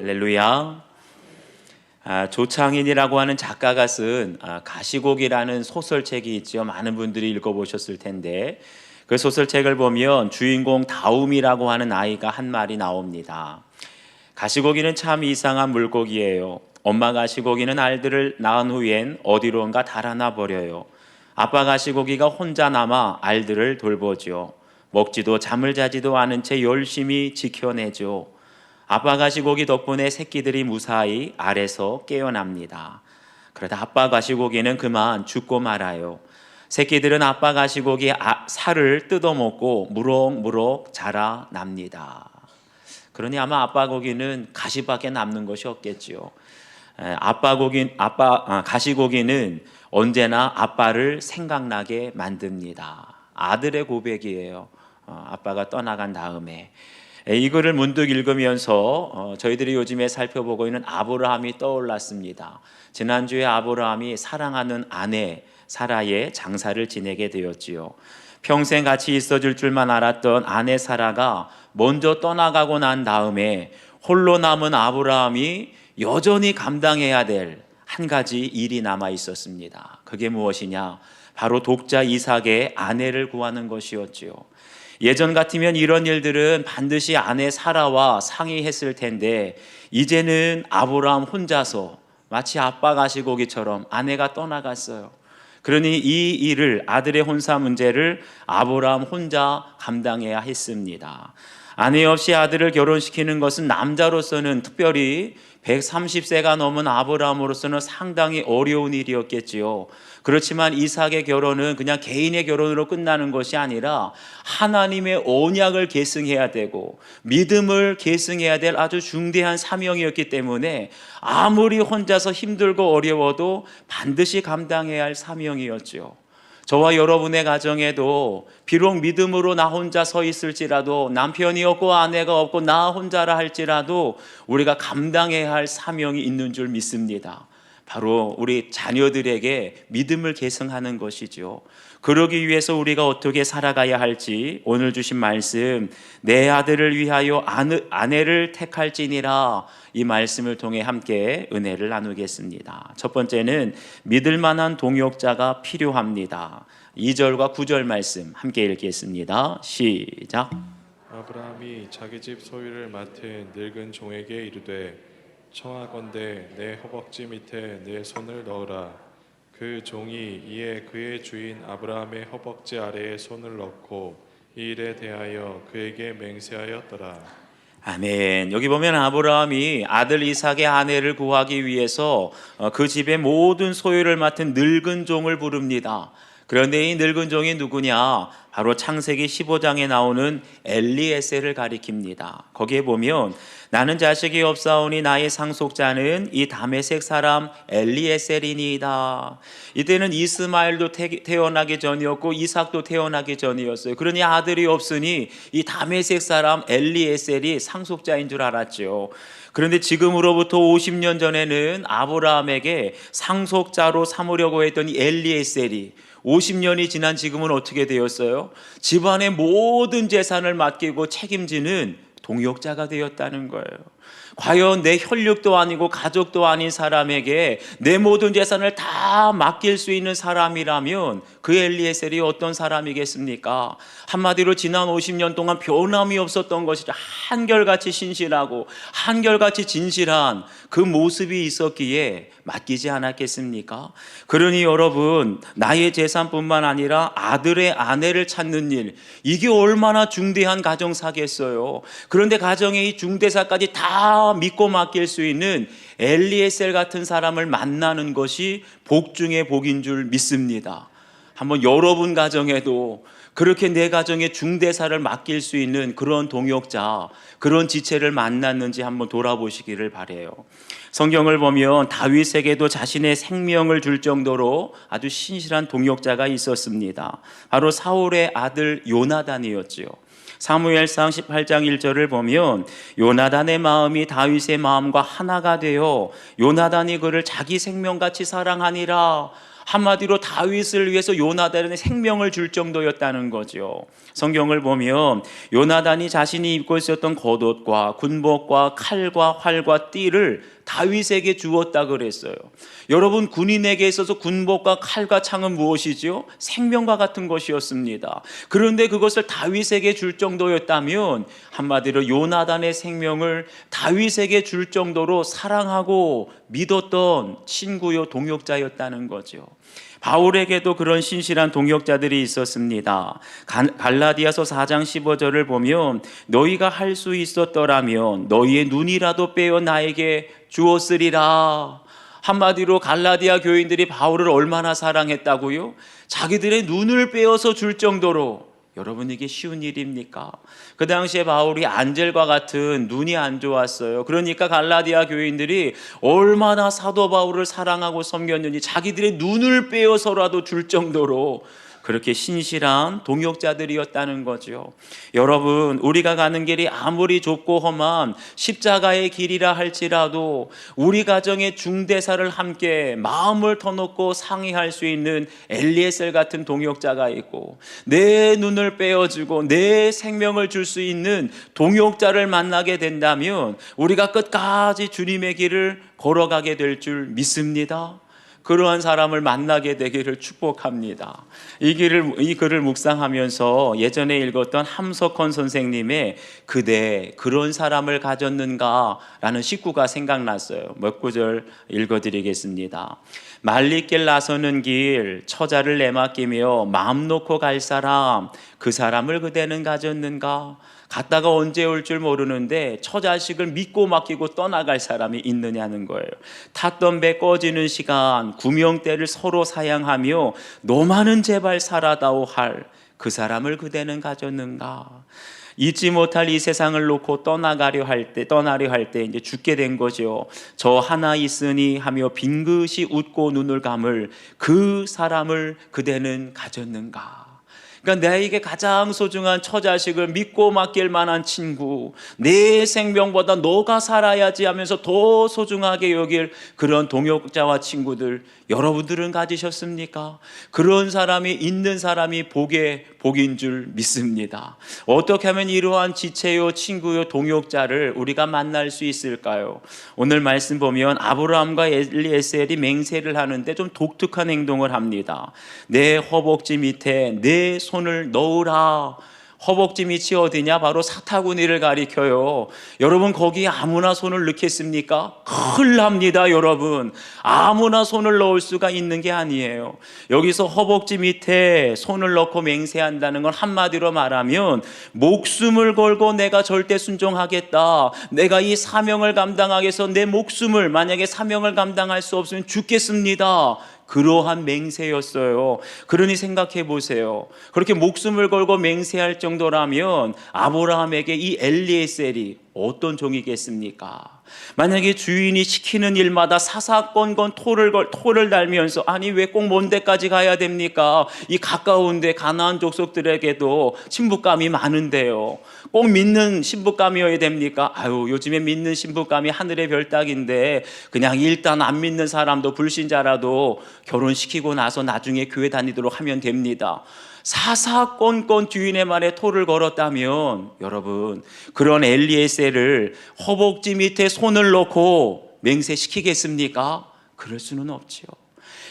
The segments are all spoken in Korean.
할렐루야. 조창인이라고 하는 작가가 쓴 가시곡이라는 소설책이 있죠. 많은 분들이 읽어보셨을 텐데 그 소설책을 보면 주인공 다움이라고 하는 아이가 한 말이 나옵니다. 가시고기는 참 이상한 물고기예요. 엄마 가시고기는 알들을 낳은 후엔 어디론가 달아나 버려요. 아빠 가시고기가 혼자 남아 알들을 돌보죠. 먹지도 잠을 자지도 않은 채 열심히 지켜내죠. 아빠 가시고기 덕분에 새끼들이 무사히 알에서 깨어납니다. 그러다 아빠 가시고기는 그만 죽고 말아요. 새끼들은 아빠 가시고기 살을 뜯어먹고 무럭무럭 자라납니다. 그러니 아마 아빠 고기는 가시밖에 남는 것이 없겠지요. 가시고기는 언제나 아빠를 생각나게 만듭니다. 아들의 고백이에요. 아빠가 떠나간 다음에 이거를 문득 읽으면서 저희들이 요즘에 살펴보고 있는 아브라함이 떠올랐습니다. 지난주에 아브라함이 사랑하는 아내 사라의 장사를 지내게 되었지요. 평생 같이 있어줄 줄만 알았던 아내 사라가 먼저 떠나가고 난 다음에 홀로 남은 아브라함이 여전히 감당해야 될 한 가지 일이 남아 있었습니다. 그게 무엇이냐? 바로 독자 이삭의 아내를 구하는 것이었지요. 예전 같으면 이런 일들은 반드시 아내 사라와 상의했을 텐데 이제는 아브라함 혼자서 마치 아빠 가시고기처럼 아내가 떠나갔어요. 그러니 이 일을, 아들의 혼사 문제를 아브라함 혼자 감당해야 했습니다. 아내 없이 아들을 결혼시키는 것은 남자로서는, 특별히 130세가 넘은 아브라함으로서는 상당히 어려운 일이었겠지요. 그렇지만 이삭의 결혼은 그냥 개인의 결혼으로 끝나는 것이 아니라 하나님의 언약을 계승해야 되고 믿음을 계승해야 될 아주 중대한 사명이었기 때문에 아무리 혼자서 힘들고 어려워도 반드시 감당해야 할 사명이었죠. 저와 여러분의 가정에도 비록 믿음으로 나 혼자 서 있을지라도, 남편이 없고 아내가 없고 나 혼자라 할지라도 우리가 감당해야 할 사명이 있는 줄 믿습니다. 바로 우리 자녀들에게 믿음을 계승하는 것이죠. 그러기 위해서 우리가 어떻게 살아가야 할지 오늘 주신 말씀, 내 아들을 위하여 아내를 택할지니라, 이 말씀을 통해 함께 은혜를 나누겠습니다. 첫 번째는 믿을 만한 동역자가 필요합니다. 2절과 9절 말씀 함께 읽겠습니다. 시작. 아브라함이 자기 집 소유를 맡은 늙은 종에게 이르되 청하건대 내 허벅지 밑에 내 손을 넣으라. 그 종이 이에 그의 주인 아브라함의 허벅지 아래에 손을 넣고 이 일에 대하여 그에게 맹세하였더라. 아멘. 여기 보면 아브라함이 아들 이삭의 아내를 구하기 위해서 그 집의 모든 소유를 맡은 늙은 종을 부릅니다. 그런데 이 늙은 종이 누구냐? 바로 창세기 15장에 나오는 엘리에셀을 가리킵니다. 거기에 보면 나는 자식이 없사오니 나의 상속자는 이 다메섹 사람 엘리에셀이니이다. 이때는 이스마엘도 태어나기 전이었고 이삭도 태어나기 전이었어요. 그러니 아들이 없으니 이 다메섹 사람 엘리에셀이 상속자인 줄 알았죠. 그런데 지금으로부터 50년 전에는 아브라함에게 상속자로 삼으려고 했던 이 엘리에셀이 50년이 지난 지금은 어떻게 되었어요? 집안의 모든 재산을 맡기고 책임지는 동역자가 되었다는 거예요. 과연 내 혈육도 아니고 가족도 아닌 사람에게 내 모든 재산을 다 맡길 수 있는 사람이라면 그 엘리에셀이 어떤 사람이겠습니까? 한마디로 지난 50년 동안 변함이 없었던 것이죠. 한결같이 신실하고 한결같이 진실한 그 모습이 있었기에 맡기지 않았겠습니까? 그러니 여러분, 나의 재산뿐만 아니라 아들의 아내를 찾는 일, 이게 얼마나 중대한 가정사겠어요. 그런데 가정의 이 중대사까지 다 믿고 맡길 수 있는 엘리에셀 같은 사람을 만나는 것이 복 중의 복인 줄 믿습니다. 한번 여러분 가정에도 그렇게 내 가정의 중대사를 맡길 수 있는 그런 동역자, 그런 지체를 만났는지 한번 돌아보시기를 바라요. 성경을 보면 다윗에게도 자신의 생명을 줄 정도로 아주 신실한 동역자가 있었습니다. 바로 사울의 아들 요나단이었지요. 사무엘상 18장 1절을 보면 요나단의 마음이 다윗의 마음과 하나가 되어 요나단이 그를 자기 생명같이 사랑하니라. 한마디로 다윗을 위해서 요나단의 생명을 줄 정도였다는 거죠. 성경을 보면 요나단이 자신이 입고 있었던 겉옷과 군복과 칼과 활과 띠를 다윗에게 주었다 그랬어요. 여러분, 군인에게 있어서 군복과 칼과 창은 무엇이죠? 생명과 같은 것이었습니다. 그런데 그것을 다윗에게 줄 정도였다면 한마디로 요나단의 생명을 다윗에게 줄 정도로 사랑하고 믿었던 친구요 동역자였다는 거죠. 바울에게도 그런 신실한 동역자들이 있었습니다. 갈라디아서 4장 15절을 보면 너희가 할 수 있었더라면 너희의 눈이라도 빼어 나에게 주었으리라. 한마디로 갈라디아 교인들이 바울을 얼마나 사랑했다고요? 자기들의 눈을 빼어서 줄 정도로. 여러분, 이게 쉬운 일입니까? 그 당시에 바울이 안젤과 같은 눈이 안 좋았어요. 그러니까 갈라디아 교인들이 얼마나 사도 바울을 사랑하고 섬겼는지 자기들의 눈을 빼어서라도 줄 정도로 그렇게 신실한 동역자들이었다는 거죠. 여러분, 우리가 가는 길이 아무리 좁고 험한 십자가의 길이라 할지라도 우리 가정의 중대사를 함께 마음을 터놓고 상의할 수 있는 엘리에셀 같은 동역자가 있고, 내 눈을 빼어주고 내 생명을 줄 수 있는 동역자를 만나게 된다면 우리가 끝까지 주님의 길을 걸어가게 될 줄 믿습니다. 그러한 사람을 만나게 되기를 축복합니다. 이 글을 묵상하면서 예전에 읽었던 함석헌 선생님의 그대 그런 사람을 가졌는가 라는 식구가 생각났어요. 몇 구절 읽어드리겠습니다. 말리길 나서는 길 처자를 내맡기며 마음 놓고 갈 사람, 그 사람을 그대는 가졌는가? 갔다가 언제 올 줄 모르는데 처자식을 믿고 맡기고 떠나갈 사람이 있느냐는 거예요. 탔던 배 꺼지는 시간, 구명대를 서로 사양하며 너만은 제발 살아다오 할 그 사람을 그대는 가졌는가? 잊지 못할 이 세상을 놓고 떠나려 할 때 이제 죽게 된 거죠. 저 하나 있으니 하며 빙긋이 웃고 눈을 감을 그 사람을 그대는 가졌는가? 그러니까 나에게 가장 소중한 처자식을 믿고 맡길 만한 친구, 내 생명보다 너가 살아야지 하면서 더 소중하게 여길 그런 동역자와 친구들, 여러분들은 가지셨습니까? 그런 사람이 있는 사람이 복인 줄 믿습니다. 어떻게 하면 이러한 지체요, 친구요, 동역자를 우리가 만날 수 있을까요? 오늘 말씀 보면 아브라함과 엘리에셀이 맹세를 하는데 좀 독특한 행동을 합니다. 내 허벅지 밑에 내 손을 넣으라. 허벅지 밑이 어디냐? 바로 사타구니를 가리켜요. 여러분, 거기에 아무나 손을 넣겠습니까? 큰일 납니다, 여러분. 아무나 손을 넣을 수가 있는 게 아니에요. 여기서 허벅지 밑에 손을 넣고 맹세한다는 건 한마디로 말하면 목숨을 걸고 내가 절대 순종하겠다. 내가 이 사명을 감당하기 위해서 내 목숨을, 만약에 사명을 감당할 수 없으면 죽겠습니다. 그러한 맹세였어요. 그러니 생각해 보세요. 그렇게 목숨을 걸고 맹세할 정도라면 아브라함에게 이 엘리에셀이 어떤 종이겠습니까? 만약에 주인이 시키는 일마다 사사건건 토를 달면서 아니 왜 꼭 먼 데까지 가야 됩니까? 이 가까운데 가나안 족속들에게도 신부감이 많은데요. 꼭 믿는 신부감이어야 됩니까? 요즘에 믿는 신부감이 하늘의 별따기인데 그냥 일단 안 믿는 사람도 불신자라도 결혼시키고 나서 나중에 교회 다니도록 하면 됩니다. 사사건건 주인의 말에 토를 걸었다면 여러분, 그런 엘리에셀을 허벅지 밑에 손을 넣고 맹세시키겠습니까? 그럴 수는 없지요.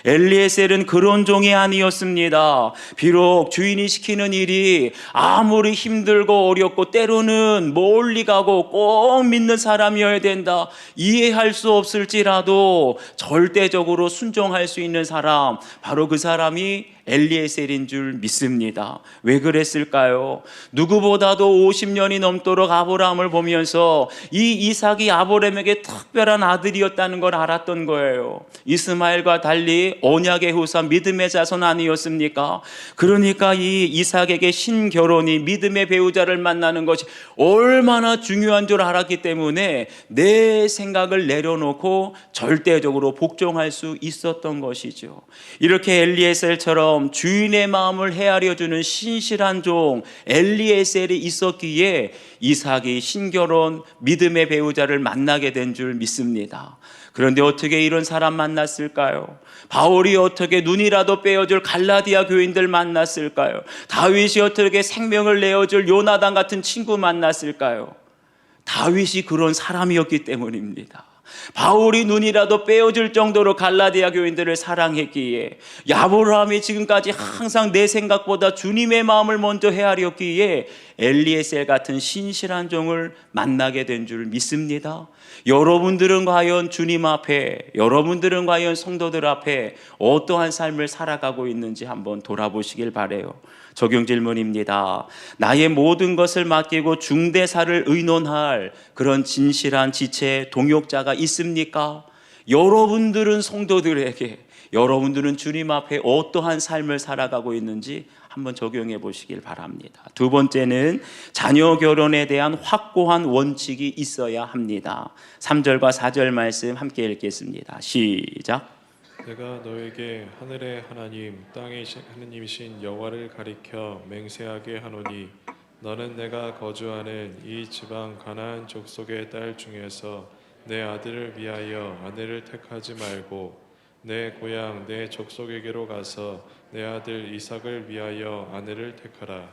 엘리에셀은 그런 종이 아니었습니다. 비록 주인이 시키는 일이 아무리 힘들고 어렵고 때로는 멀리 가고 꼭 믿는 사람이어야 된다, 이해할 수 없을지라도 절대적으로 순종할 수 있는 사람, 바로 그 사람이 엘리에셀인 줄 믿습니다. 왜 그랬을까요? 누구보다도 50년이 넘도록 아브라함을 보면서 이 이삭이 아브라함에게 특별한 아들이었다는 걸 알았던 거예요. 이스마엘과 달리 언약의 후사, 믿음의 자손 아니었습니까? 그러니까 이 이삭에게 신결혼이, 믿음의 배우자를 만나는 것이 얼마나 중요한 줄 알았기 때문에 내 생각을 내려놓고 절대적으로 복종할 수 있었던 것이죠. 이렇게 엘리에셀처럼 주인의 마음을 헤아려 주는 신실한 종 엘리에셀이 있었기에 이삭이 신결혼, 믿음의 배우자를 만나게 된 줄 믿습니다. 그런데 어떻게 이런 사람 만났을까요? 바울이 어떻게 눈이라도 빼어줄 갈라디아 교인들 만났을까요? 다윗이 어떻게 생명을 내어줄 요나단 같은 친구 만났을까요? 다윗이 그런 사람이었기 때문입니다. 바울이 눈이라도 빼어줄 정도로 갈라디아 교인들을 사랑했기에, 아브라함이 지금까지 항상 내 생각보다 주님의 마음을 먼저 헤아렸기에 엘리에셀 같은 신실한 종을 만나게 된 줄 믿습니다. 여러분들은 과연 주님 앞에, 여러분들은 과연 성도들 앞에 어떠한 삶을 살아가고 있는지 한번 돌아보시길 바라요. 적용 질문입니다. 나의 모든 것을 맡기고 중대사를 의논할 그런 진실한 지체, 동역자가 있습니까? 여러분들은 성도들에게, 여러분들은 주님 앞에 어떠한 삶을 살아가고 있는지 한번 적용해 보시길 바랍니다. 두 번째는 자녀 결혼에 대한 확고한 원칙이 있어야 합니다. 3절과 4절 말씀 함께 읽겠습니다. 시작. 내가 너에게 하늘의 하나님 땅의 하느님이신 여호와를 가리켜 맹세하게 하노니 너는 내가 거주하는 이 지방 가나안 족속의 딸 중에서 내 아들을 위하여 아내를 택하지 말고 내 고향 내 족속에게로 가서 내 아들 이삭을 위하여 아내를 택하라.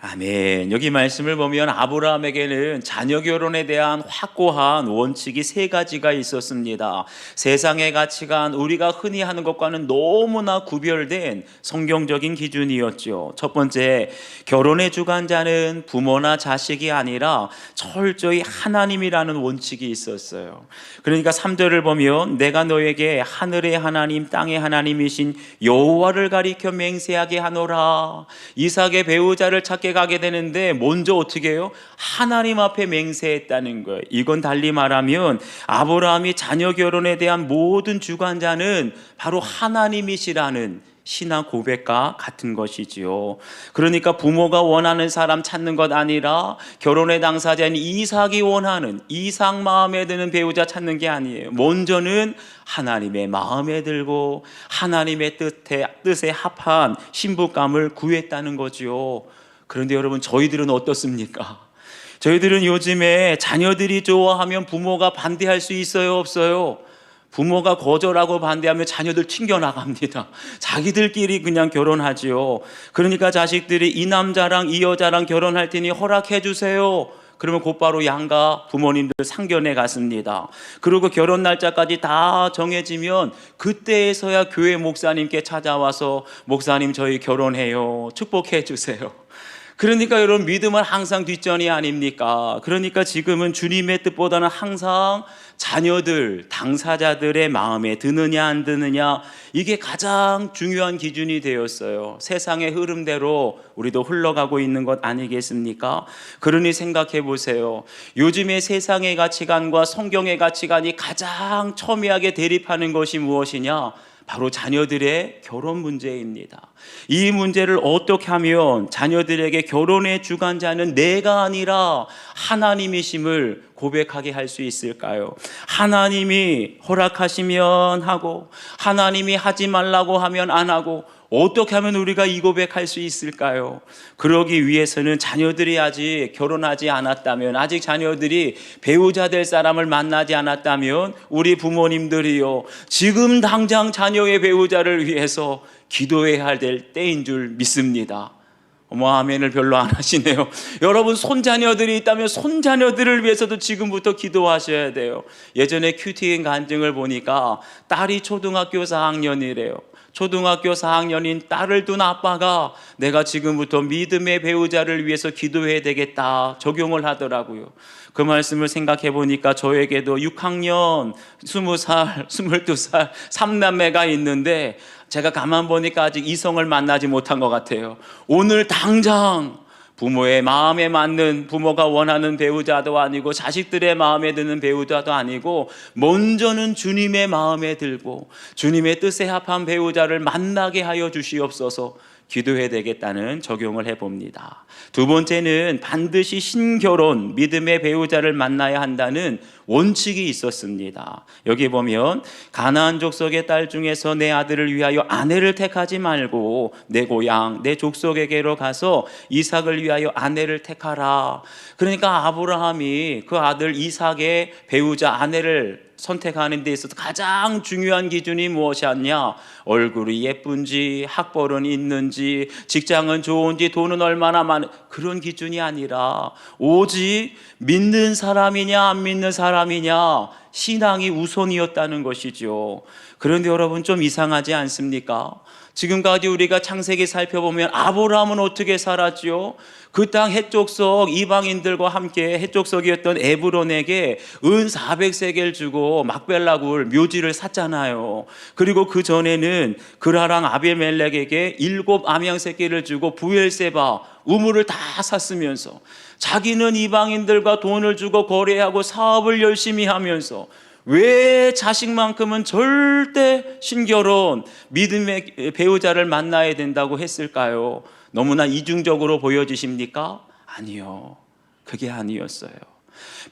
아멘. 여기 말씀을 보면 아브라함에게는 자녀 결혼에 대한 확고한 원칙이 세 가지가 있었습니다. 세상의 가치관, 우리가 흔히 하는 것과는 너무나 구별된 성경적인 기준이었죠. 첫 번째, 결혼의 주관자는 부모나 자식이 아니라 철저히 하나님이라는 원칙이 있었어요. 그러니까 3절을 보면 내가 너에게 하늘의 하나님 땅의 하나님이신 여호와를 가리켜 맹세하게 하노라. 이삭의 배우자를 찾게 가게 되는데 먼저 어떻게 해요? 하나님 앞에 맹세했다는 거예요. 이건 달리 말하면 아브라함이 자녀 결혼에 대한 모든 주관자는 바로 하나님이시라는 신앙 고백과 같은 것이지요. 그러니까 부모가 원하는 사람 찾는 것 아니라 결혼의 당사자인 이삭이 원하는, 이삭 마음에 드는 배우자 찾는 게 아니에요. 먼저는 하나님의 마음에 들고 하나님의 뜻에 합한 신부감을 구했다는 거지요. 그런데 여러분, 저희들은 어떻습니까? 저희들은 요즘에 자녀들이 좋아하면 부모가 반대할 수 있어요, 없어요? 부모가 거절하고 반대하면 자녀들 튕겨나갑니다. 자기들끼리 그냥 결혼하지요. 그러니까 자식들이 이 남자랑 이 여자랑 결혼할 테니 허락해 주세요. 그러면 곧바로 양가 부모님들 상견례 갔습니다. 그리고 결혼 날짜까지 다 정해지면 그때에서야 교회 목사님께 찾아와서 목사님 저희 결혼해요. 축복해 주세요. 그러니까 여러분, 믿음은 항상 뒷전이 아닙니까? 그러니까 지금은 주님의 뜻보다는 항상 자녀들, 당사자들의 마음에 드느냐 안 드느냐, 이게 가장 중요한 기준이 되었어요. 세상의 흐름대로 우리도 흘러가고 있는 것 아니겠습니까? 그러니 생각해 보세요. 요즘의 세상의 가치관과 성경의 가치관이 가장 첨예하게 대립하는 것이 무엇이냐? 바로 자녀들의 결혼 문제입니다. 이 문제를 어떻게 하면 자녀들에게 결혼의 주관자는 내가 아니라 하나님이심을 고백하게 할 수 있을까요? 하나님이 허락하시면 하고 하나님이 하지 말라고 하면 안 하고, 어떻게 하면 우리가 이 고백할 수 있을까요? 그러기 위해서는 자녀들이 아직 결혼하지 않았다면, 아직 자녀들이 배우자 될 사람을 만나지 않았다면 우리 부모님들이요, 지금 당장 자녀의 배우자를 위해서 기도해야 될 때인 줄 믿습니다. 아멘을 별로 안 하시네요. 여러분, 손자녀들이 있다면 손자녀들을 위해서도 지금부터 기도하셔야 돼요. 예전에 큐티인 간증을 보니까 딸이 초등학교 4학년이래요. 초등학교 4학년인 딸을 둔 아빠가 내가 지금부터 믿음의 배우자를 위해서 기도해야 되겠다 적용을 하더라고요. 그 말씀을 생각해 보니까 저에게도 6학년, 20살, 22살 3남매가 있는데 제가 가만 보니까 아직 이성을 만나지 못한 것 같아요. 오늘 당장 부모의 마음에 맞는, 부모가 원하는 배우자도 아니고 자식들의 마음에 드는 배우자도 아니고, 먼저는 주님의 마음에 들고 주님의 뜻에 합한 배우자를 만나게 하여 주시옵소서 기도해야 되겠다는 적용을 해봅니다. 두 번째는 반드시 신결혼, 믿음의 배우자를 만나야 한다는 원칙이 있었습니다. 여기 보면 가나안 족속의 딸 중에서 내 아들을 위하여 아내를 택하지 말고 내 고향 내 족속에게로 가서 이삭을 위하여 아내를 택하라. 그러니까 아브라함이 그 아들 이삭의 배우자 아내를 선택하는 데 있어서 가장 중요한 기준이 무엇이었냐? 얼굴이 예쁜지, 학벌은 있는지, 직장은 좋은지, 돈은 얼마나 많은, 그런 기준이 아니라 오직 믿는 사람이냐 안 믿는 사람이냐, 신앙이 우선이었다는 것이죠. 그런데 여러분, 좀 이상하지 않습니까? 지금까지 우리가 창세기 살펴보면 아브라함은 어떻게 살았지요? 그 땅 해족속 이방인들과 함께 해족속이었던 에브론에게 은 400세겔 주고 막벨라굴 묘지를 샀잖아요. 그리고 그 전에는 그라랑 아비멜렉에게 7 암양 새끼를 주고 부엘세바 우물을 다 샀으면서 자기는 이방인들과 돈을 주고 거래하고 사업을 열심히 하면서 왜 자식만큼은 절대 신결혼 믿음의 배우자를 만나야 된다고 했을까요? 너무나 이중적으로 보여지십니까? 아니요, 그게 아니었어요.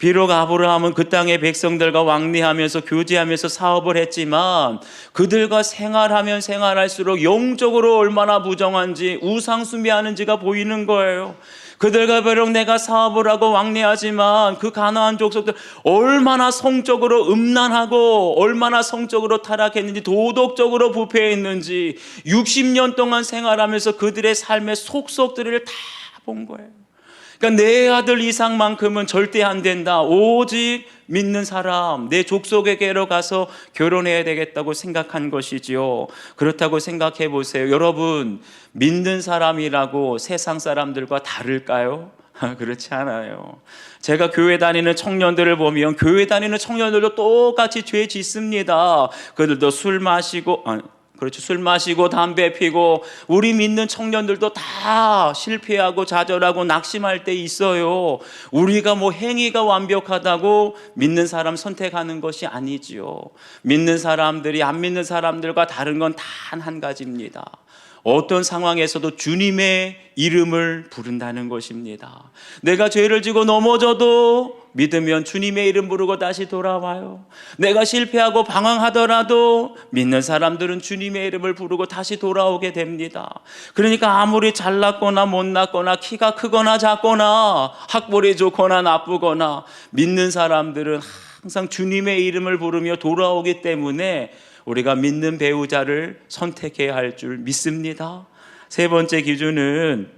비록 아브라함은 그 땅의 백성들과 왕래하면서 교제하면서 사업을 했지만 그들과 생활하면 생활할수록 영적으로 얼마나 부정한지, 우상숭배하는지가 보이는 거예요. 그들과 비록 내가 사업을 하고 왕래하지만 그 가나안 족속들 얼마나 성적으로 음란하고 얼마나 성적으로 타락했는지, 도덕적으로 부패했는지 60년 동안 생활하면서 그들의 삶의 속속들을 다 본 거예요. 그러니까 내 아들 이상만큼은 절대 안 된다. 오직 믿는 사람, 내 족속에게로 가서 결혼해야 되겠다고 생각한 것이지요. 그렇다고 생각해 보세요. 여러분, 믿는 사람이라고 세상 사람들과 다를까요? 그렇지 않아요. 제가 교회 다니는 청년들을 보면 교회 다니는 청년들도 똑같이 죄 짓습니다. 그들도 술 마시고 담배 피고, 우리 믿는 청년들도 다 실패하고 좌절하고 낙심할 때 있어요. 우리가 행위가 완벽하다고 믿는 사람 선택하는 것이 아니지요. 믿는 사람들이 안 믿는 사람들과 다른 건 단 한 가지입니다. 어떤 상황에서도 주님의 이름을 부른다는 것입니다. 내가 죄를 지고 넘어져도 믿으면 주님의 이름 부르고 다시 돌아와요. 내가 실패하고 방황하더라도 믿는 사람들은 주님의 이름을 부르고 다시 돌아오게 됩니다. 그러니까 아무리 잘났거나 못났거나 키가 크거나 작거나 학벌이 좋거나 나쁘거나 믿는 사람들은 항상 주님의 이름을 부르며 돌아오기 때문에 우리가 믿는 배우자를 선택해야 할 줄 믿습니다. 세 번째 기준은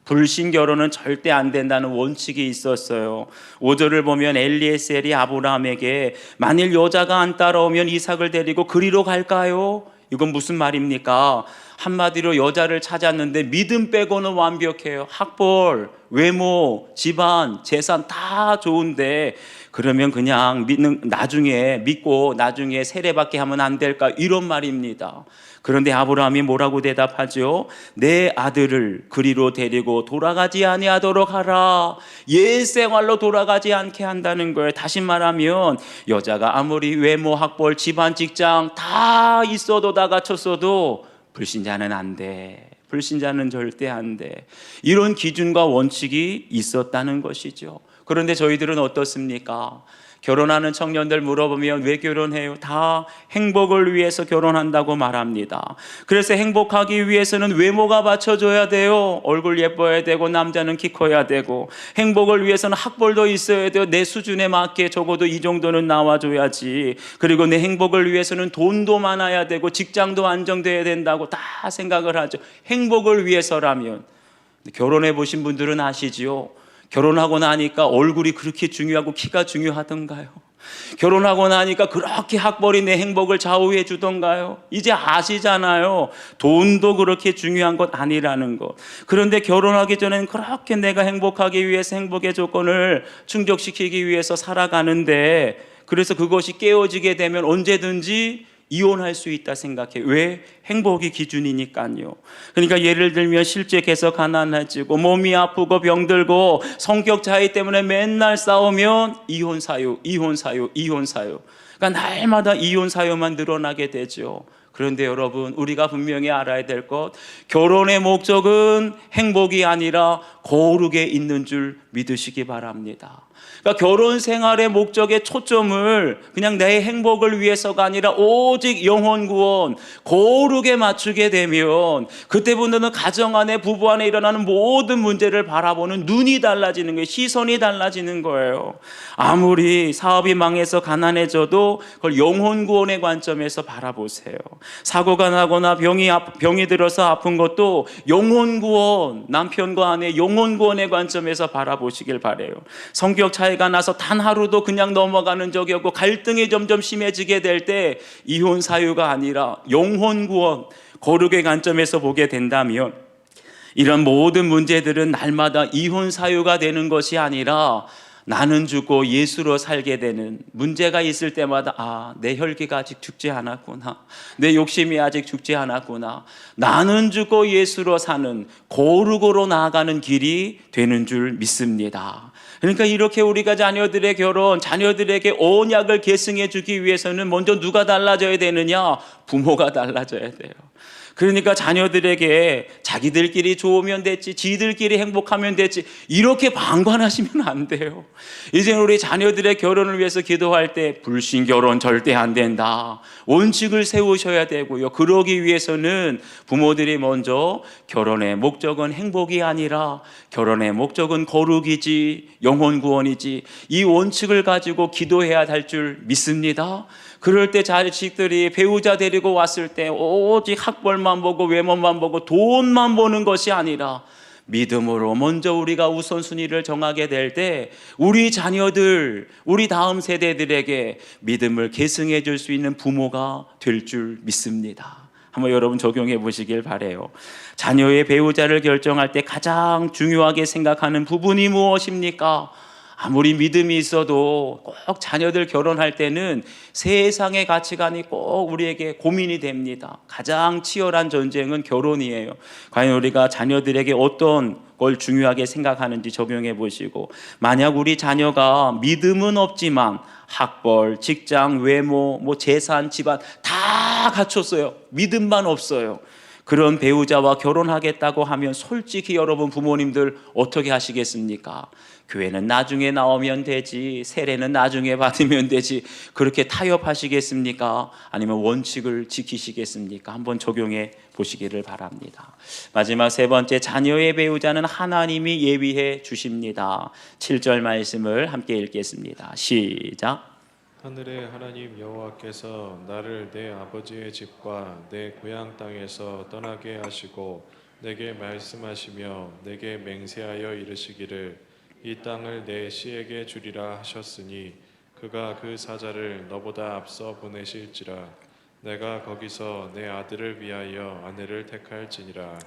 불신 결혼은 절대 안 된다는 원칙이 있었어요. 5절을 보면 엘리에셀이 아브라함에게 만일 여자가 안 따라오면 이삭을 데리고 그리로 갈까요? 이건 무슨 말입니까? 한마디로 여자를 찾았는데 믿음 빼고는 완벽해요. 학벌, 외모, 집안, 재산 다 좋은데 그러면 그냥 믿고 나중에 세례받게 하면 안 될까? 이런 말입니다. 그런데 아브라함이 뭐라고 대답하죠? 내 아들을 그리로 데리고 돌아가지 아니하도록 하라. 옛 생활로 돌아가지 않게 한다는 거예요. 다시 말하면 여자가 아무리 외모, 학벌, 집안, 직장 다 있어도 다 갖췄어도 불신자는 안 돼. 불신자는 절대 안 돼. 이런 기준과 원칙이 있었다는 것이죠. 그런데 저희들은 어떻습니까? 결혼하는 청년들 물어보면 왜 결혼해요? 다 행복을 위해서 결혼한다고 말합니다. 그래서 행복하기 위해서는 외모가 받쳐줘야 돼요. 얼굴 예뻐야 되고 남자는 키 커야 되고, 행복을 위해서는 학벌도 있어야 돼요. 내 수준에 맞게 적어도 이 정도는 나와줘야지. 그리고 내 행복을 위해서는 돈도 많아야 되고 직장도 안정돼야 된다고 다 생각을 하죠. 행복을 위해서라면. 결혼해 보신 분들은 아시지요? 결혼하고 나니까 얼굴이 그렇게 중요하고 키가 중요하던가요? 결혼하고 나니까 그렇게 학벌이 내 행복을 좌우해 주던가요? 이제 아시잖아요. 돈도 그렇게 중요한 것 아니라는 것. 그런데 결혼하기 전에는 그렇게 내가 행복하기 위해서 행복의 조건을 충족시키기 위해서 살아가는데, 그래서 그것이 깨어지게 되면 언제든지 이혼할 수 있다 생각해. 왜? 행복이 기준이니까요. 그러니까 예를 들면 실제 계속 가난해지고 몸이 아프고 병들고 성격 차이 때문에 맨날 싸우면 이혼 사유. 그러니까 날마다 이혼 사유만 늘어나게 되죠. 그런데 여러분, 우리가 분명히 알아야 될 것, 결혼의 목적은 행복이 아니라 거룩에 있는 줄 믿으시기 바랍니다. 그러니까 결혼 생활의 목적의 초점을 그냥 내 행복을 위해서가 아니라 오직 영혼 구원, 거룩에 맞추게 되면 그때부터는 가정 안에, 부부 안에 일어나는 모든 문제를 바라보는 눈이 달라지는 거예요. 시선이 달라지는 거예요. 아무리 사업이 망해서 가난해져도 그걸 영혼 구원의 관점에서 바라보세요. 사고가 나거나 병이 들어서 아픈 것도 영혼 구원, 남편과 아내 영혼 구원의 관점에서 바라보시길 바라요. 성격 차이가 나서 단 하루도 그냥 넘어가는 적이 없고 갈등이 점점 심해지게 될 때 이혼 사유가 아니라 영혼 구원, 거룩의 관점에서 보게 된다면 이런 모든 문제들은 날마다 이혼 사유가 되는 것이 아니라 나는 죽고 예수로 살게 되는, 문제가 있을 때마다 내 혈기가 아직 죽지 않았구나, 내 욕심이 아직 죽지 않았구나, 나는 죽고 예수로 사는 거룩으로 나아가는 길이 되는 줄 믿습니다. 그러니까 이렇게 우리가 자녀들의 결혼, 자녀들에게 언약을 계승해 주기 위해서는 먼저 누가 달라져야 되느냐? 부모가 달라져야 돼요. 그러니까 자녀들에게 자기들끼리 좋으면 됐지, 지들끼리 행복하면 됐지, 이렇게 방관하시면 안 돼요. 이제 우리 자녀들의 결혼을 위해서 기도할 때 불신 결혼 절대 안 된다, 원칙을 세우셔야 되고요. 그러기 위해서는 부모들이 먼저 결혼의 목적은 행복이 아니라 결혼의 목적은 거룩이지, 영혼 구원이지, 이 원칙을 가지고 기도해야 할 줄 믿습니다. 그럴 때 자식들이 배우자 데리고 왔을 때 오직 학벌만 보고 외모만 보고 돈만 보는 것이 아니라 믿음으로 먼저 우리가 우선순위를 정하게 될 때 우리 자녀들, 우리 다음 세대들에게 믿음을 계승해 줄 수 있는 부모가 될 줄 믿습니다. 한번 여러분 적용해 보시길 바라요. 자녀의 배우자를 결정할 때 가장 중요하게 생각하는 부분이 무엇입니까? 아무리 믿음이 있어도 꼭 자녀들 결혼할 때는 세상의 가치관이 꼭 우리에게 고민이 됩니다. 가장 치열한 전쟁은 결혼이에요. 과연 우리가 자녀들에게 어떤 걸 중요하게 생각하는지 적용해 보시고, 만약 우리 자녀가 믿음은 없지만 학벌, 직장, 외모, 재산, 집안 다 갖췄어요. 믿음만 없어요. 그런 배우자와 결혼하겠다고 하면 솔직히 여러분 부모님들 어떻게 하시겠습니까? 교회는 나중에 나오면 되지, 세례는 나중에 받으면 되지, 그렇게 타협하시겠습니까? 아니면 원칙을 지키시겠습니까? 한번 적용해 보시기를 바랍니다. 마지막 세 번째, 자녀의 배우자는 하나님이 예비해 주십니다. 7절 말씀을 함께 읽겠습니다. 시작. 하늘의 하나님 여호와께서 나를 내 아버지의 집과 내 고향 땅에서 떠나게 하시고 내게 말씀하시며 내게 맹세하여 이르시기를 이 땅을 내 씨에게 주리라 하셨으니 그가 그 사자를 너보다 앞서 보내실지라 내가 거기서 내 아들을 위하여 아내를 택할지니라.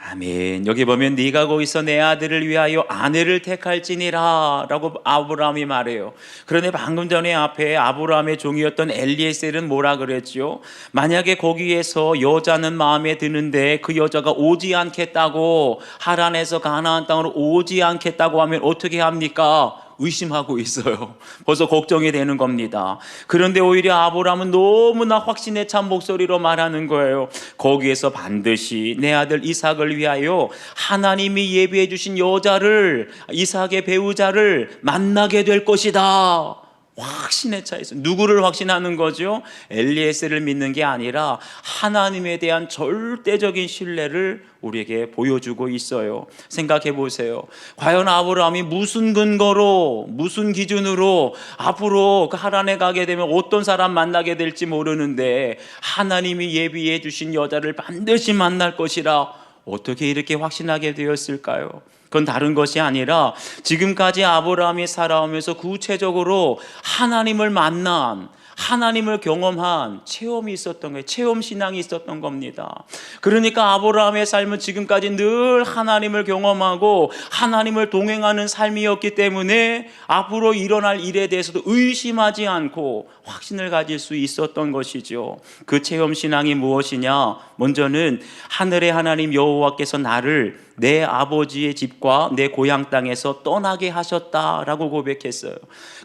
아멘. 여기 보면 네가 거기서 내 아들을 위하여 아내를 택할지니라 라고 아브라함이 말해요. 그런데 방금 전에 앞에 아브라함의 종이었던 엘리에셀은 뭐라 그랬죠? 만약에 거기에서 여자는 마음에 드는데 그 여자가 오지 않겠다고, 하란에서 가나안 땅으로 오지 않겠다고 하면 어떻게 합니까? 의심하고 있어요. 벌써 걱정이 되는 겁니다. 그런데 오히려 아브라함은 너무나 확신에 찬 목소리로 말하는 거예요. 거기에서 반드시 내 아들 이삭을 위하여 하나님이 예비해 주신 여자를, 이삭의 배우자를 만나게 될 것이다. 확신에 차 있어요. 누구를 확신하는 거죠? 엘리에셀을 믿는 게 아니라 하나님에 대한 절대적인 신뢰를 우리에게 보여주고 있어요. 생각해 보세요. 과연 아브라함이 무슨 근거로, 무슨 기준으로 앞으로 그 하란에 가게 되면 어떤 사람 만나게 될지 모르는데 하나님이 예비해 주신 여자를 반드시 만날 것이라 어떻게 이렇게 확신하게 되었을까요? 그건 다른 것이 아니라 지금까지 아브라함이 살아오면서 구체적으로 하나님을 만난, 하나님을 경험한 체험이 있었던 거예요. 체험 신앙이 있었던 겁니다. 그러니까 아브라함의 삶은 지금까지 늘 하나님을 경험하고 하나님을 동행하는 삶이었기 때문에 앞으로 일어날 일에 대해서도 의심하지 않고 확신을 가질 수 있었던 것이죠. 그 체험 신앙이 무엇이냐? 먼저는 하늘의 하나님 여호와께서 나를 내 아버지의 집과 내 고향 땅에서 떠나게 하셨다라고 고백했어요.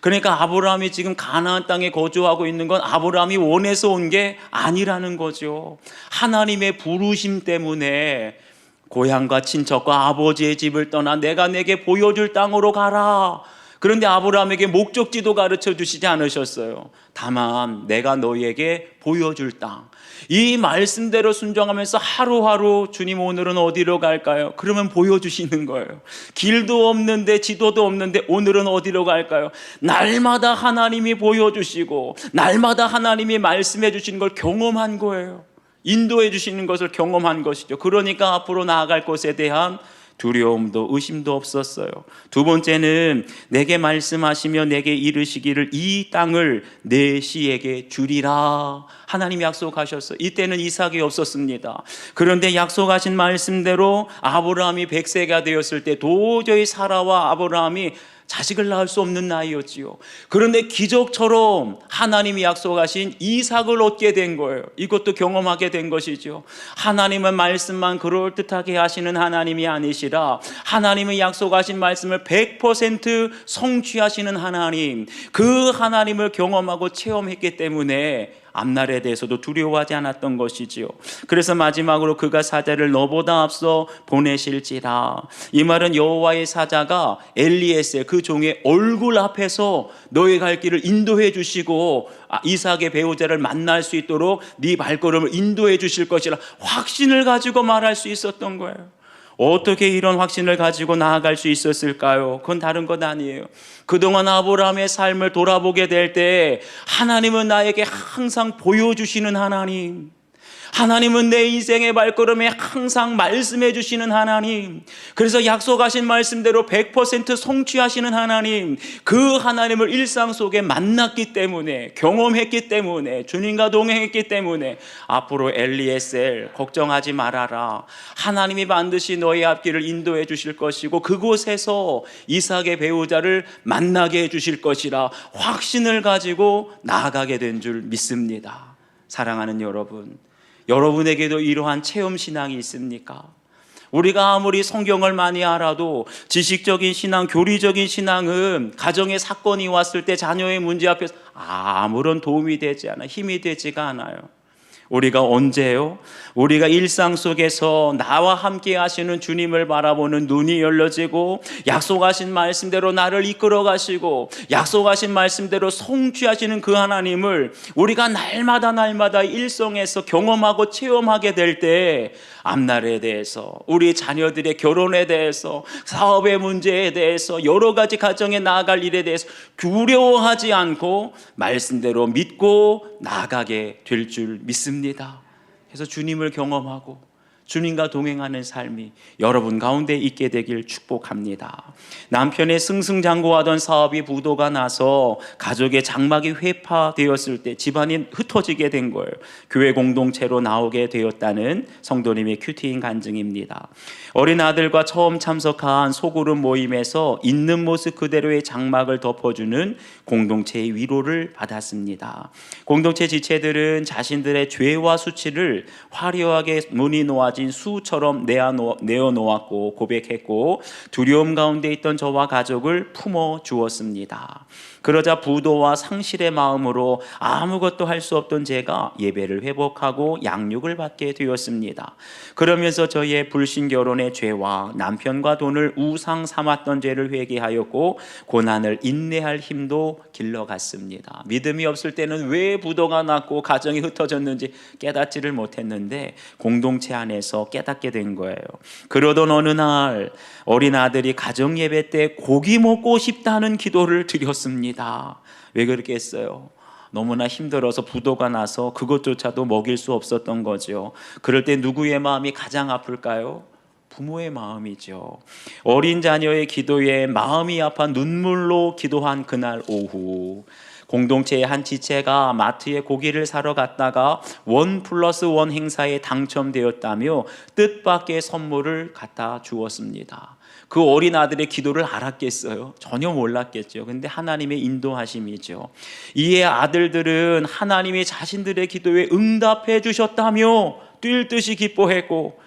그러니까 아브라함이 지금 가나안 땅에 거주하고 있는 건 아브라함이 원해서 온 게 아니라는 거죠. 하나님의 부르심 때문에 고향과 친척과 아버지의 집을 떠나 내가 내게 보여줄 땅으로 가라. 그런데 아브라함에게 목적지도 가르쳐 주시지 않으셨어요. 다만 내가 너희에게 보여줄 땅, 이 말씀대로 순종하면서 하루하루 주님 오늘은 어디로 갈까요? 그러면 보여주시는 거예요. 길도 없는데 지도도 없는데 오늘은 어디로 갈까요? 날마다 하나님이 보여주시고 날마다 하나님이 말씀해 주시는 걸 경험한 거예요. 인도해 주시는 것을 경험한 것이죠. 그러니까 앞으로 나아갈 것에 대한 두려움도 의심도 없었어요. 두 번째는 내게 말씀하시며 내게 이르시기를 이 땅을 내 씨에게 주리라. 하나님이 약속하셨어요. 이때는 이삭이 없었습니다. 그런데 약속하신 말씀대로 아브라함이 100세가 되었을 때 도저히 사라와 아브라함이 자식을 낳을 수 없는 나이였지요. 그런데 기적처럼 하나님이 약속하신 이삭을 얻게 된 거예요. 이것도 경험하게 된 것이죠. 하나님은 말씀만 그럴듯하게 하시는 하나님이 아니시라 하나님의 약속하신 말씀을 100% 성취하시는 하나님, 그 하나님을 경험하고 체험했기 때문에 앞날에 대해서도 두려워하지 않았던 것이지요. 그래서 마지막으로 그가 사자를 너보다 앞서 보내실지라. 이 말은 여호와의 사자가 엘리에셀 그 종의 얼굴 앞에서 너의 갈 길을 인도해 주시고 이삭의 배우자를 만날 수 있도록 네 발걸음을 인도해 주실 것이라 확신을 가지고 말할 수 있었던 거예요. 어떻게 이런 확신을 가지고 나아갈 수 있었을까요? 그건 다른 것 아니에요. 그동안 아브라함의 삶을 돌아보게 될 때 하나님은 나에게 항상 보여주시는 하나님, 하나님은 내 인생의 발걸음에 항상 말씀해 주시는 하나님, 그래서 약속하신 말씀대로 100% 성취하시는 하나님, 그 하나님을 일상 속에 만났기 때문에, 경험했기 때문에, 주님과 동행했기 때문에 앞으로 엘리에셀 걱정하지 말아라. 하나님이 반드시 너의 앞길을 인도해 주실 것이고 그곳에서 이삭의 배우자를 만나게 해 주실 것이라 확신을 가지고 나아가게 된 줄 믿습니다. 사랑하는 여러분, 여러분에게도 이러한 체험 신앙이 있습니까? 우리가 아무리 성경을 많이 알아도 지식적인 신앙, 교리적인 신앙은 가정에 사건이 왔을 때 자녀의 문제 앞에서 아무런 도움이 되지 않아, 힘이 되지가 않아요. 우리가 언제요? 우리가 일상 속에서 나와 함께 하시는 주님을 바라보는 눈이 열려지고 약속하신 말씀대로 나를 이끌어 가시고 약속하신 말씀대로 성취하시는 그 하나님을 우리가 날마다 일성에서 경험하고 체험하게 될 때 앞날에 대해서, 우리 자녀들의 결혼에 대해서, 사업의 문제에 대해서, 여러 가지 가정에 나아갈 일에 대해서 두려워하지 않고 말씀대로 믿고 나아가게 될 줄 믿습니다. 그래서 주님을 경험하고 주님과 동행하는 삶이 여러분 가운데 있게 되길 축복합니다. 남편의 승승장구하던 사업이 부도가 나서 가족의 장막이 회파되었을 때 집안이 흩어지게 된 거예요. 교회 공동체로 나오게 되었다는 성도님의 큐티인 간증입니다. 어린 아들과 처음 참석한 소그룹 모임에서 있는 모습 그대로의 장막을 덮어주는 공동체의 위로를 받았습니다. 공동체 지체들은 자신들의 죄와 수치를 화려하게 문이 놓아진 수처럼 내어놓았고 고백했고 두려움 가운데 있던 저와 가족을 품어 주었습니다. 그러자 부도와 상실의 마음으로 아무것도 할 수 없던 제가 예배를 회복하고 양육을 받게 되었습니다. 그러면서 저희의 불신 결혼의 죄와 남편과 돈을 우상 삼았던 죄를 회개하였고 고난을 인내할 힘도 길러갔습니다. 믿음이 없을 때는 왜 부도가 났고 가정이 흩어졌는지 깨닫지를 못했는데 공동체 안에서 깨닫게 된 거예요. 그러던 어느 날 어린 아들이 가정 예배 때 고기 먹고 싶다는 기도를 드렸습니다. 왜 그렇게 했어요? 너무나 힘들어서 부도가 나서 그것조차도 먹일 수 없었던 거죠. 그럴 때 누구의 마음이 가장 아플까요? 부모의 마음이죠. 어린 자녀의 기도에 마음이 아파 눈물로 기도한 그날 오후 공동체의 한 지체가 마트에 고기를 사러 갔다가 1+1 행사에 당첨되었다며 뜻밖의 선물을 갖다 주었습니다. 그 어린 아들의 기도를 알았겠어요? 전혀 몰랐겠죠. 근데 하나님의 인도하심이죠. 이에 아들들은 하나님이 자신들의 기도에 응답해 주셨다며 뛸 듯이 기뻐했고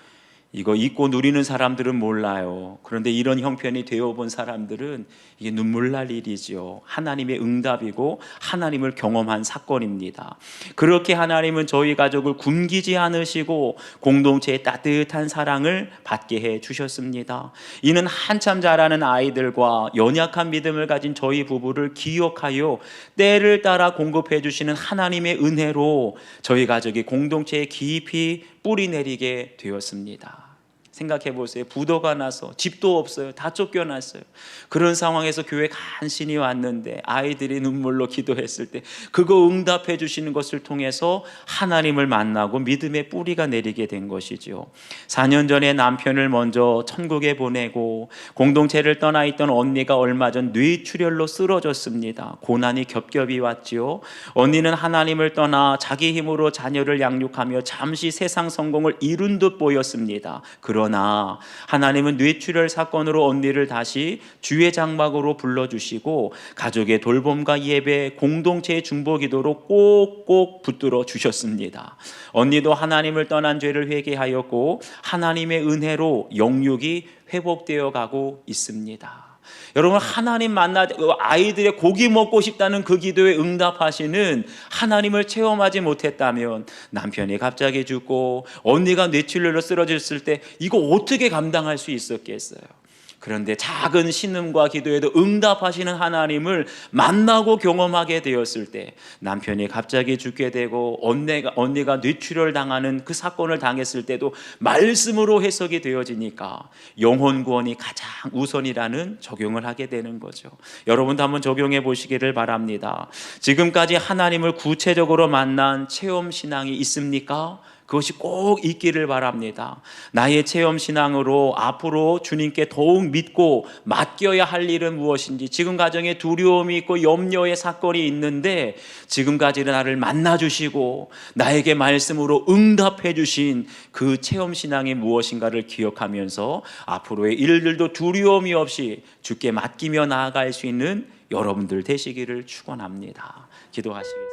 이거 잊고 누리는 사람들은 몰라요. 그런데 이런 형편이 되어본 사람들은 이게 눈물 날 일이죠. 하나님의 응답이고 하나님을 경험한 사건입니다. 그렇게 하나님은 저희 가족을 굶기지 않으시고 공동체의 따뜻한 사랑을 받게 해 주셨습니다. 이는 한참 자라는 아이들과 연약한 믿음을 가진 저희 부부를 기억하여 때를 따라 공급해 주시는 하나님의 은혜로 저희 가족이 공동체에 깊이 뿌리 내리게 되었습니다. 생각해 보세요. 부도가 나서 집도 없어요. 다 쫓겨났어요. 그런 상황에서 교회 간신히 왔는데 아이들이 눈물로 기도했을 때 그거 응답해 주시는 것을 통해서 하나님을 만나고 믿음의 뿌리가 내리게 된 것이죠. 4년 전에 남편을 먼저 천국에 보내고 공동체를 떠나 있던 언니가 얼마 전 뇌출혈로 쓰러졌습니다. 고난이 겹겹이 왔지요. 언니는 하나님을 떠나 자기 힘으로 자녀를 양육하며 잠시 세상 성공을 이룬 듯 보였습니다. 그러나 하나님은 뇌출혈 사건으로 언니를 다시 주의 장막으로 불러주시고 가족의 돌봄과 예배, 공동체의 중보기도로 꼭꼭 붙들어 주셨습니다. 언니도 하나님을 떠난 죄를 회개하였고 하나님의 은혜로 영육이 회복되어 가고 있습니다. 여러분, 하나님 아이들의 고기 먹고 싶다는 그 기도에 응답하시는 하나님을 체험하지 못했다면 남편이 갑자기 죽고 언니가 뇌출혈로 쓰러졌을 때 이거 어떻게 감당할 수 있었겠어요? 그런데 작은 신음과 기도에도 응답하시는 하나님을 만나고 경험하게 되었을 때 남편이 갑자기 죽게 되고 언니가 뇌출혈 당하는 그 사건을 당했을 때도 말씀으로 해석이 되어지니까 영혼 구원이 가장 우선이라는 적용을 하게 되는 거죠. 여러분도 한번 적용해 보시기를 바랍니다. 지금까지 하나님을 구체적으로 만난 체험 신앙이 있습니까? 그것이 꼭 있기를 바랍니다. 나의 체험 신앙으로 앞으로 주님께 더욱 믿고 맡겨야 할 일은 무엇인지, 지금 가정에 두려움이 있고 염려의 사건이 있는데 지금까지 나를 만나주시고 나에게 말씀으로 응답해 주신 그 체험 신앙이 무엇인가를 기억하면서 앞으로의 일들도 두려움이 없이 주께 맡기며 나아갈 수 있는 여러분들 되시기를 축원합니다. 기도하시겠습니다.